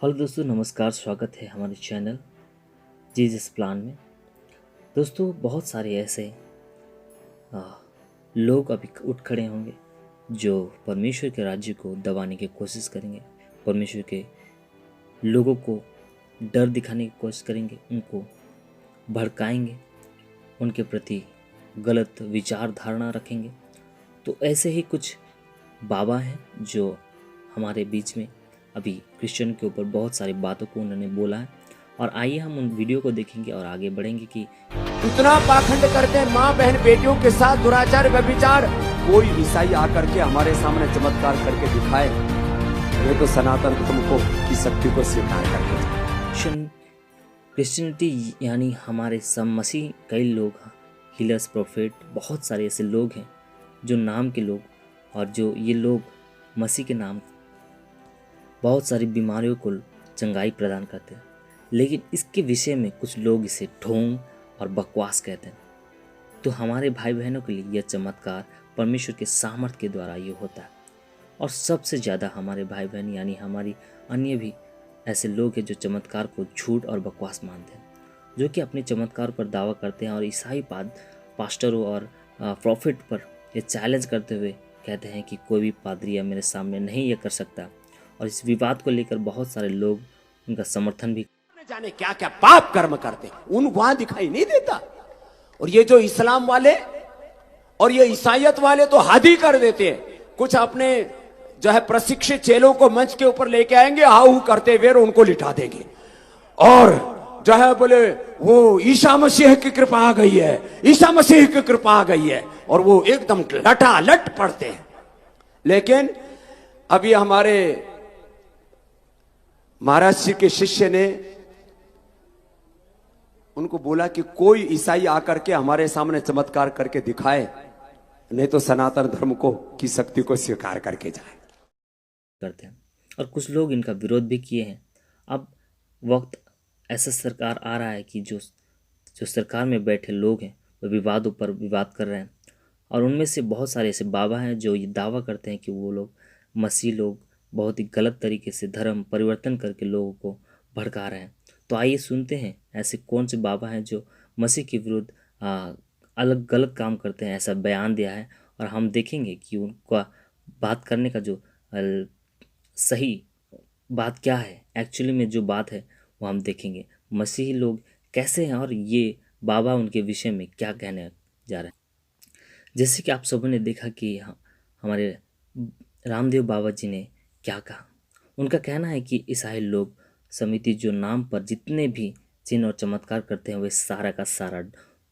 Hello दोस्तों, नमस्कार। स्वागत है हमारे चैनल जीसस प्लान में। दोस्तों, बहुत सारे ऐसे आ, लोग अभी उठ खड़े होंगे जो परमेश्वर के राज्य को दबाने की कोशिश करेंगे, परमेश्वर के लोगों को डर दिखाने की कोशिश करेंगे, उनको भड़काएंगे, उनके प्रति गलत विचार धारणा रखेंगे। तो ऐसे ही कुछ बाबा हैं जो हमारे बीच में अभी क्रिश्चियन के ऊपर बहुत सारी बातों को उन्होंने बोला है। और आइए हम उन वीडियो को देखेंगे और आगे बढ़ेंगे कि इतना पाखंड करते हैं माँ बहन बेटियों के साथ दुराचार व्यभिचार। कोई ईसाई आकर के हमारे सामने चमत्कार करके दिखाए, ये तो सनातन धर्म को की शक्ति को स्वीकार करके क्रिश्चियनिटी यानी हमारे सब मसीह कई लोग, हीलर्स, प्रोफेट, बहुत सारे ऐसे लोग हैं जो नाम के लोग, और जो ये लोग मसीह के नाम बहुत सारी बीमारियों को चंगाई प्रदान करते हैं। लेकिन इसके विषय में कुछ लोग इसे ढोंग और बकवास कहते हैं। तो हमारे भाई बहनों के लिए यह चमत्कार परमेश्वर के सामर्थ्य के द्वारा ये होता है। और सबसे ज़्यादा हमारे भाई बहन यानी हमारी अन्य भी ऐसे लोग हैं जो चमत्कार को झूठ और बकवास मानते हैं, जो कि अपने चमत्कार पर दावा करते हैं और ईसाई पास्टरों और प्रॉफिट पर ये चैलेंज करते हुए कहते हैं कि कोई भी पादरी मेरे सामने नहीं ये कर सकता। और इस विवाद को लेकर बहुत सारे लोग उनका समर्थन भी जाने क्या क्या पाप कर्म करते उन वहां दिखाई नहीं देता। और ये जो इस्लाम वाले और ये ईसाइयत वाले तो हद ही कर देते हैं। कुछ अपने जो है प्रशिक्षित चेलों को मंच के ऊपर लेके आएंगे, हाउ करते हुए उनको लिटा देंगे और जो है बोले वो ईसा मसीह की कृपा आ गई है, ईसा मसीह की कृपा आ गई है, और वो एकदम लटालट पढ़ते हैं। लेकिन अभी हमारे महाराज जी के शिष्य ने उनको बोला कि कोई ईसाई आकर के हमारे सामने चमत्कार करके दिखाए, नहीं तो सनातन धर्म को की शक्ति को स्वीकार करके जाए करते हैं। और कुछ लोग इनका विरोध भी किए हैं। अब वक्त ऐसा सरकार आ रहा है कि जो सरकार में बैठे लोग हैं वो विवादों पर विवाद कर रहे हैं। और उनमें से बहुत सारे ऐसे बाबा हैं जो ये दावा करते हैं कि वो लोग मसीह लोग बहुत ही गलत तरीके से धर्म परिवर्तन करके लोगों को भड़का रहे हैं। तो आइए सुनते हैं ऐसे कौन से बाबा हैं जो मसीह के विरुद्ध अलग गलत काम करते हैं, ऐसा बयान दिया है। और हम देखेंगे कि उनका बात करने का जो सही बात क्या है, एक्चुअली में जो बात है वो हम देखेंगे। मसीही लोग कैसे हैं और ये बाबा उनके विषय में क्या कहने जा रहे हैं। जैसे कि आप सबों ने देखा कि हमारे रामदेव बाबा जी ने क्या कहा। उनका कहना है कि ईसाई लोग समिति जो नाम पर जितने भी चिन्ह और चमत्कार करते हैं वे सारा का सारा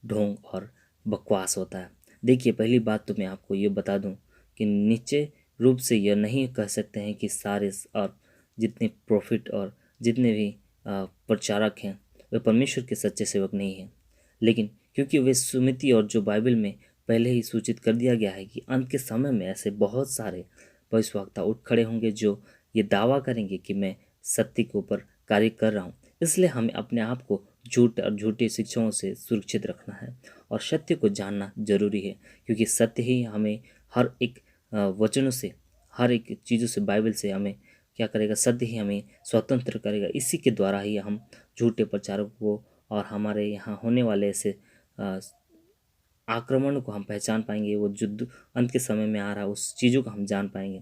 ढोंग और बकवास होता है। देखिए, पहली बात तो मैं आपको ये बता दूं कि निश्चय रूप से यह नहीं कह सकते हैं कि सारे और जितने प्रॉफिट और जितने भी प्रचारक हैं वे परमेश्वर के सच्चे सेवक नहीं हैं। लेकिन क्योंकि वे सुमिति और जो बाइबल में पहले ही सूचित कर दिया गया है कि अंत के समय में ऐसे बहुत सारे भविष्यवक्ता उठ खड़े होंगे जो ये दावा करेंगे कि मैं सत्य के ऊपर कार्य कर रहा हूँ। इसलिए हमें अपने आप को झूठ और झूठी शिक्षाओं से सुरक्षित रखना है और सत्य को जानना जरूरी है, क्योंकि सत्य ही हमें हर एक वचनों से, हर एक चीज़ों से, बाइबल से हमें क्या करेगा, सत्य ही हमें स्वतंत्र करेगा। इसी के द्वारा ही हम झूठे प्रचारकों को और हमारे यहाँ होने वाले ऐसे आक्रमण को हम पहचान पाएंगे। वो युद्ध अंत के समय में आ रहा उस चीज़ों को हम जान पाएंगे।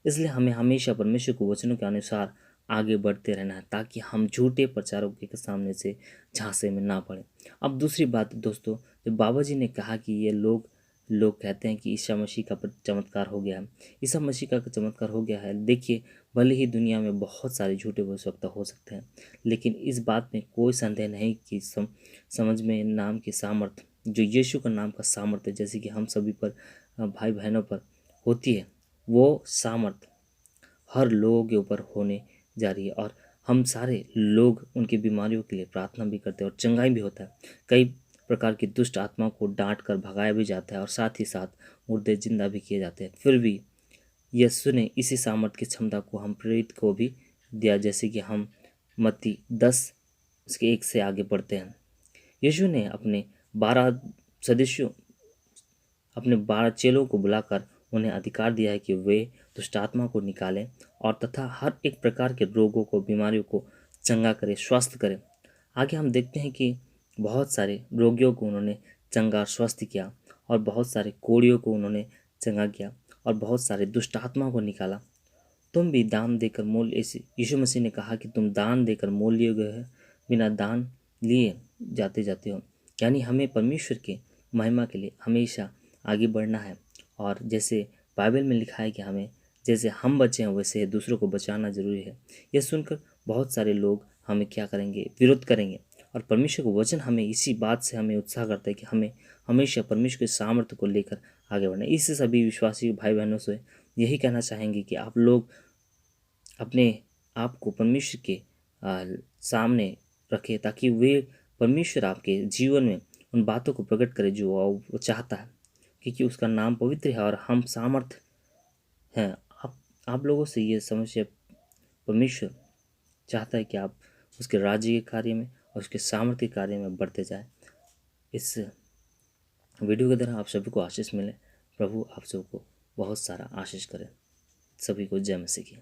इसलिए हमें हमेशा परमेश्वर को वचनों के अनुसार आगे बढ़ते रहना है ताकि हम झूठे प्रचारकों के सामने से झांसे में ना पड़े। अब दूसरी बात दोस्तों, जब बाबा जी ने कहा कि ये लोग कहते हैं कि ईसा मसीह का चमत्कार हो गया है, ईसा मसीह का चमत्कार हो गया है। देखिए, भले ही दुनिया में बहुत सारे झूठे भविष्यवक्ता हो सकते हैं, लेकिन इस बात में कोई संदेह नहीं कि समझ में नाम की सामर्थ्य, जो यीशु का नाम का सामर्थ्य जैसे कि हम सभी पर, भाई बहनों पर होती है, वो सामर्थ्य हर लोगों के ऊपर होने जा रही है। और हम सारे लोग उनकी बीमारियों के लिए प्रार्थना भी करते हैं और चंगाई भी होता है। कई प्रकार की दुष्ट आत्माओं को डांट कर भगाया भी जाता है और साथ ही साथ मुर्दे जिंदा भी किए जाते हैं। फिर भी यीशु ने इसी सामर्थ्य की क्षमता को हम प्रेरित को भी दिया, जैसे कि हम मत्ती 10 उसके 1 से आगे बढ़ते हैं। यीशु ने अपने 12 चेलों को बुलाकर उन्हें अधिकार दिया है कि वे दुष्ट आत्मा को निकाले और तथा हर एक प्रकार के रोगों को, बीमारियों को चंगा करे, स्वस्थ करे। आगे हम देखते हैं कि बहुत सारे रोगियों को उन्होंने चंगा और स्वस्थ किया, और बहुत सारे कोढ़ियों को उन्होंने चंगा किया, और बहुत सारे दुष्ट आत्मा को निकाला। तुम भी दान देकर मोल, यीशु मसीह ने कहा कि तुम दान देकर मोल लिए गए हो, बिना दान लिए जाते हो। यानी हमें परमेश्वर के महिमा के लिए हमेशा आगे बढ़ना है। और जैसे बाइबल में लिखा है कि हमें जैसे हम बचे हैं वैसे दूसरों को बचाना जरूरी है। यह सुनकर बहुत सारे लोग हमें क्या करेंगे, विरोध करेंगे। और परमेश्वर का वचन हमें इसी बात से हमें उत्साह करता है कि हमें हमेशा परमेश्वर के सामर्थ्य को लेकर आगे बढ़ना है। इससे सभी विश्वासी भाई बहनों से यही कहना चाहेंगे कि आप लोग अपने आप को परमेश्वर के सामने रखें, ताकि वे परमेश्वर आपके जीवन में उन बातों को प्रकट करे जो वो चाहता है, क्योंकि उसका नाम पवित्र है और हम सामर्थ हैं। आप लोगों से ये समस्या परमेश्वर चाहता है कि आप उसके राज्य के कार्य में और उसके सामर्थ्य के कार्य में बढ़ते जाए। इस वीडियो के द्वारा आप सभी को आशीष मिले। प्रभु आप सबको बहुत सारा आशीष करें। सभी को जय मसीह की।